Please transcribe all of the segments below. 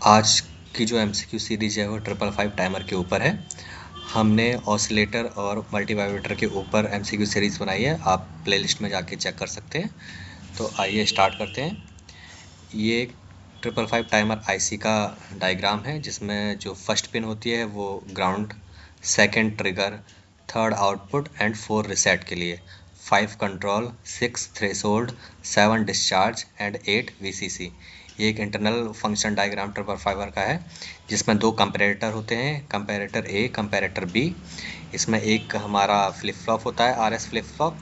आज की जो एमसीक्यू सीरीज है वो 555 टाइमर के ऊपर है। हमने ऑसिलेटर और मल्टीवाइब्रेटर के ऊपर एमसीक्यू सीरीज बनाई है, आप प्लेलिस्ट में जाके चेक कर सकते हैं। तो आइए स्टार्ट करते हैं। ये 555 टाइमर आईसी का डायग्राम है, जिसमें जो फर्स्ट पिन होती है वो ground, second trigger, third output and 4 reset के लिए, 5 control, 6 threshold, 7 discharge and 8 VCC. ये एक इंटरनल फंक्शन डायग्राम 555 का है, जिसमें दो कंपैरेटर होते हैं, कंपैरेटर ए, कंपैरेटर बी। इसमें एक हमारा फ्लिप फ्लॉप होता है, आरएस फ्लिप फ्लॉप,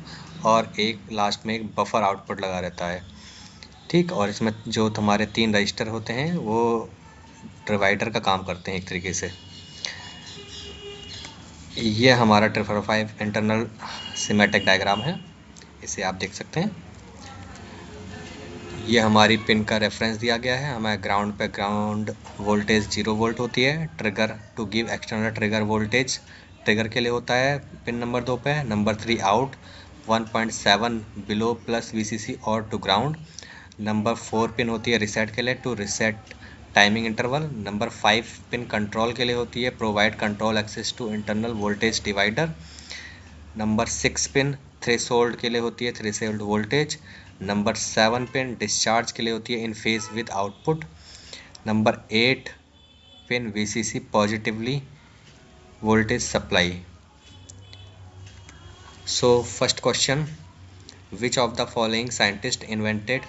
और एक लास्ट में एक बफर आउटपुट लगा रहता है। ठीक, और इसमें जो हमारे 3 रजिस्टर होते हैं वो डिवाइडर का काम करते हैं एक तरीके से। ये हमारा 555 इंटरनल सिमेटिक डायग्राम है, इसे आप देख सकते हैं। ये हमारी पिन का रेफरेंस दिया गया है। हमें ग्राउंड पे ग्राउंड वोल्टेज 0 वोल्ट होती है। Trigger to give external trigger voltage trigger के लिए होता है पिन नंबर 2 पे। Number 3 out 1.7 below plus VCC और टू ग्राउंड। नंबर 4 पिन होती है रिसेट के लिए, to reset timing interval. Number 5 pin control के लिए होती है, provide control access to internal voltage divider. Number 6 pin threshold के लिए होती है, threshold voltage. Number 7 pin discharge के लिए होती है, in phase with output. Number 8 pin VCC, positively voltage supply. So first question, which of the following scientist invented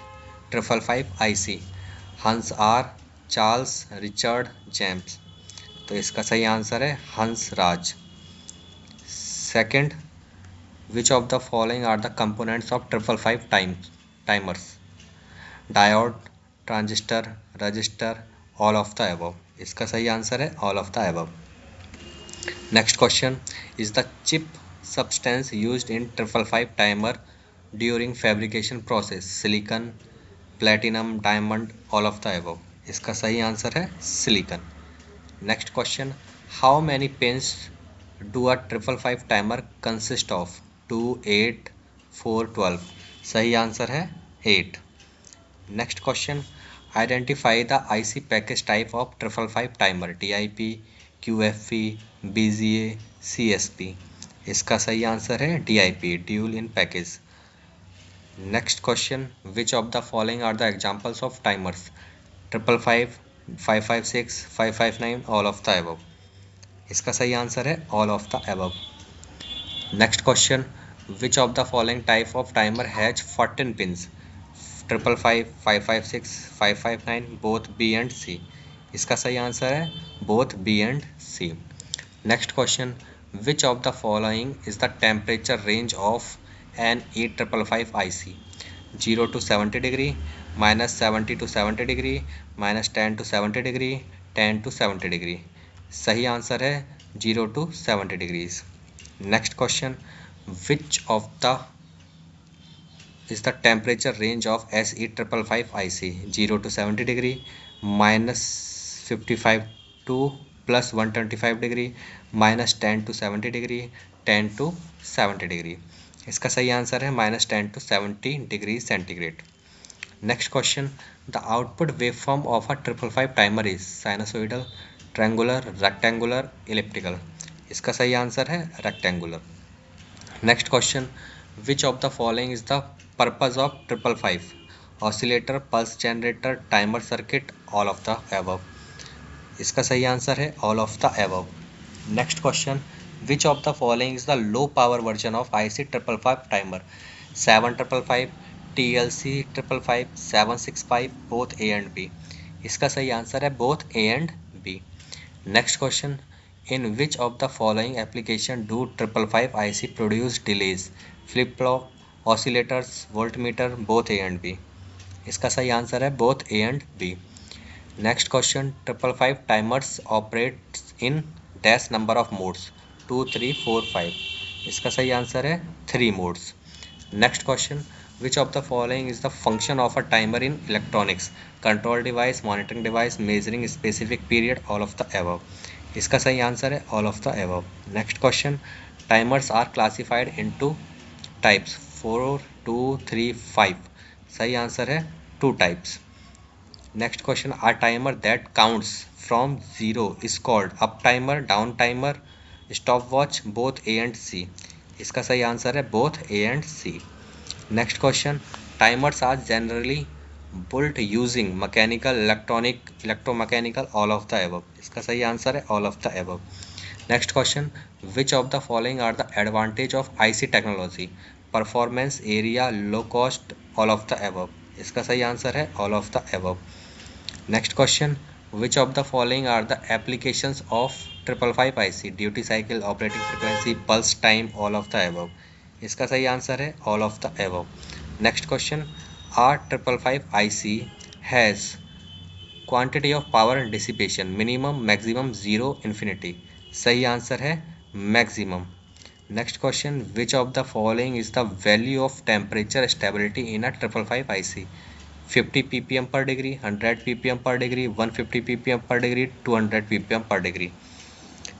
555 IC? Hans R, Charles, Richard, James. तो इसका सही आंसर है Hans Raj. Second, which of the following are the components of 555 timers? Diode, transistor, register, all of the above। इसका सही answer है all of the above। Next question, is the chip substance used in 555 timer during fabrication process silicon, platinum, diamond, all of the above? इसका सही answer है silicon. Next question, how many pins do a 555 timer consist of? 2, 8, 4, 12। सही answer है 8। Next question, identify the IC package type of 555 timer. DIP, QFP, BGA, CSP। इसका सही answer है DIP, dual in package. Next question, which of the following are the examples of timers? 555, 556, 559, all of the above. इसका सही answer है all of the above. Next question, which of the following type of timer has 14 pins? 555, 556, 559, both B and C. इसका सही answer है both B and C. Next question, which of the following is the temperature range of an E555 IC? 0 to 70 degree, -70 to 70 degree, -10 to 70 degree, 10 to 70 degree. सही answer है 0 to 70 degrees. Next question, which of the is the temperature range of SE555 IC? 0 to 70 degree, -55 to +125 degree, -10 to 70 degree, 10 to 70 degree. इसका सही answer है -10 to 70 degree centigrade. Next question, the output waveform of a 555 timer is sinusoidal, triangular, rectangular, elliptical. इसका सही answer है rectangular. Next question, which of the following is the purpose of 555? Oscillator, pulse generator, timer circuit, all of the above. इसका सही answer है all of the above. Next question, which of the following is the low power version of IC 555 timer? 755, TLC 555, 765, both A and B। इसका सही answer है both A and B। Next question, in which of the following application do 555 IC produce delays? Flip flop, oscillators, voltmeter, both A and B। इसका सही answer है both A and B। Next question, 555 timers operates in dash number of modes? 2, 3, 4, 5। इसका सही answer है 3 modes। Next question, which of the following is the function of a timer in electronics? Control device, monitoring device, measuring specific period, all of the above। इसका सही answer है all of the above. Next question, timers are classified into types? 4, 2, 3, 5। सही answer है 2 types. Next question, a timer that counts from zero is called up timer, down timer, stopwatch, both A and C. इसका सही answer है both A and C. Next question, timers are generally built using mechanical, electronic, electromechanical, all of the above. इसका सही answer है all of the above. Next question, which of the following are the advantage of IC technology, performance, area, low cost, all of the above. इसका सही answer है all of the above. Next question, which of the following are the applications of 555 IC, duty cycle, operating frequency, pulse time, all of the above. इसका सही answer है all of the above. Next question, are 555 IC has quantity of power dissipation, minimum, maximum, zero, infinity. सही answer है maximum. Next question, which of the following is the value of temperature stability in a 555 IC, 50 ppm per degree, 100 ppm per degree, 150 ppm per degree, 200 ppm per degree।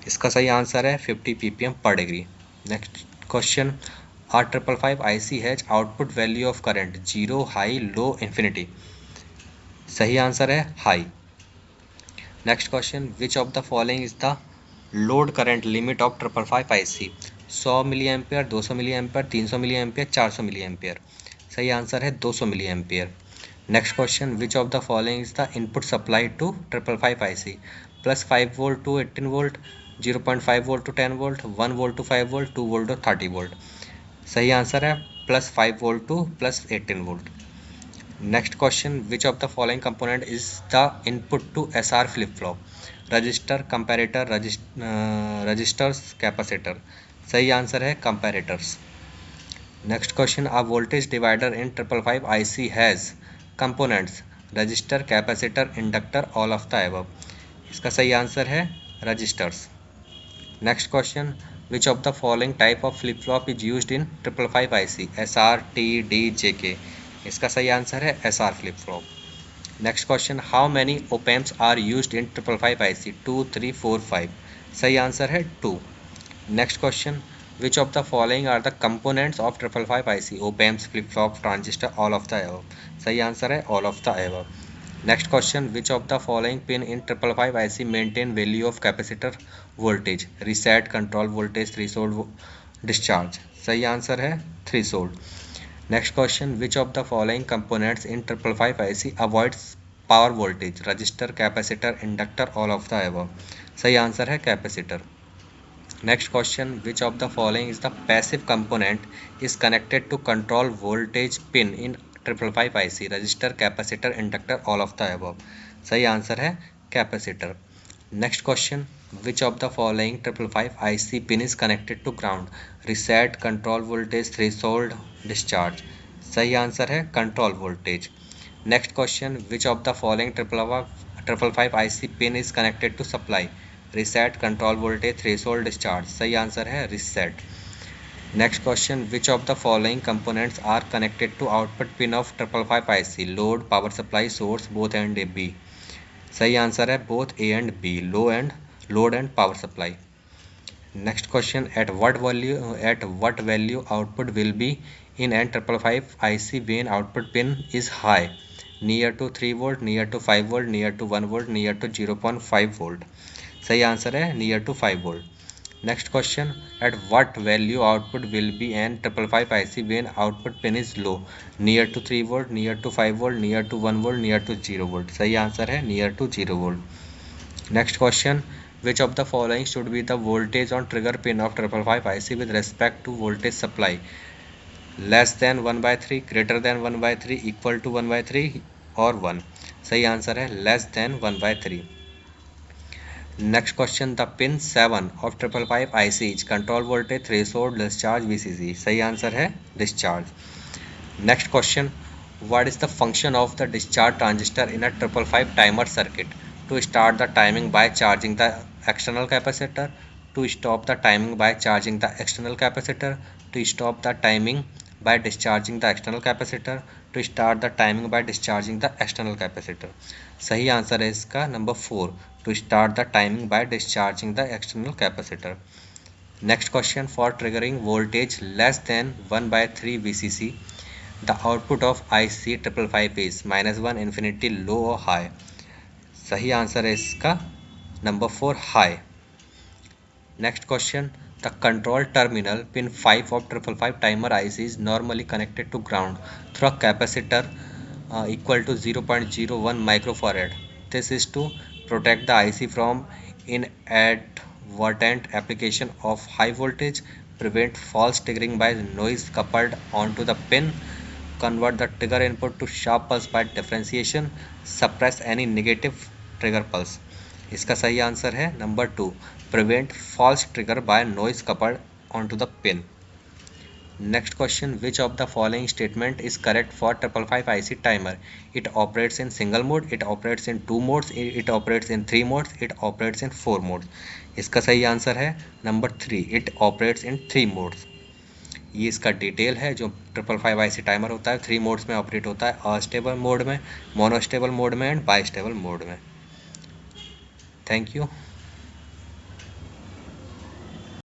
इसका सही answer है 50 ppm per degree। Next question, are 555 IC has output value of current, zero, high, low, infinity. सही answer है high. Next question, which of the following is the load current limit of 555 IC, 100 milli ampere, 200 milli ampere, 300 milli ampere, 400 milli ampere. सही answer है 200 milli ampere. Next question, which of the following is the input supply to 555 IC, plus 5 volt to 18 volt, 0.5 volt to 10 volt, 1 volt to 5 volt, 2 volt to 30 volt. सही answer है plus 5 volt to plus 18 volt. Next question, which of the following component is the input to SR flip flop, register, comparator, registers, capacitor. सही answer है comparators. Next question, a voltage divider in 555 IC has components, register, capacitor, inductor, all of the above. इसका सही answer है registers. Next question, which of the following type of flip flop is used in 555 IC, SR, T, D, JK. इसका सही answer है SR flip flop. Next question, how many op amps are used in 555 IC, 2, 3, 4, 5। सही answer है 2। Next question, which of the following are the components of 555 IC, op-amps, flip-flop, transistor, all of the above। सही answer है all of the above। Next question, which of the following pin in 555 IC maintain value of capacitor voltage, reset, control voltage, threshold, discharge। सही answer है threshold। Next question, which of the following components in 555 IC avoids power voltage, register, capacitor, inductor, all of the above। सही answer है capacitor. Next question, which of the following is the passive component is connected to control voltage pin in 555 IC, resistor, capacitor, inductor, all of the above। सही answer है capacitor. Next question, which of the following 555 IC pin is connected to ground, reset, control voltage, threshold, discharge। सही answer है control voltage. Next question, which of the following 555 IC pin is connected to supply, reset, control voltage, threshold, discharge. सही answer है reset. Next question, which of the following components are connected to output pin of 555 IC, load, power supply, source, both and A B. सही answer है both A and B, load and power supply. Next question, at what value output will be in an 555 IC when output pin is high, near to 3 volt, near to 5 volt, near to 1 volt, near to 0.5 volt. सही answer है near to 5 volt. Next question, at what value output will be an 555 IC when output pin is low, near to 3 volt, near to 5 volt, near to 1 volt, near to 0 volt. सही answer है near to 0 volt. Next question, which of the following should be the voltage on trigger pin of 555 IC with respect to voltage supply, less than 1/3, greater than 1/3, equal to 1/3 और 1। सही answer है less than 1/3। Next question, the pin 7 of 555 IC is control voltage, threshold, discharge, VCC। सही answer है discharge. Next question, what is the function of the discharge transistor in a 555 timer circuit, to start the timing by charging the external capacitor, to stop the timing by charging the external capacitor, to stop the timing by discharging the external capacitor, to start the timing by discharging the external capacitor। सही answer है इसका number 4, to start the timing by discharging the external capacitor। Next question, for triggering voltage less than 1/3 VCC, the output of IC 555 is -1 infinity low और high. सही answer है इसका number 4 high. Next question, the control terminal pin 5 of 555 timer IC is normally connected to ground through a capacitor equal to 0.01 microfarad. This is to protect the IC from inadvertent application of high voltage, prevent false triggering by noise coupled onto the pin, convert the trigger input to sharp pulse by differentiation, suppress any negative trigger pulse। इसका सही answer है number 2, prevent false trigger by noise coupled onto the pin. Next question, which of the following statement is correct for 555 IC timer? It operates in single mode, it operates in 2 modes, it operates in 3 modes, it operates in 4 modes. इसका सही answer है number 3, it operates in 3 modes. ये इसका detail है। जो 555 IC timer होता है 3 modes में ऑपरेट होता है, अस्टेबल मोड में, मोनोस्टेबल मोड में एंड बाइस्टेबल मोड में। Thank you.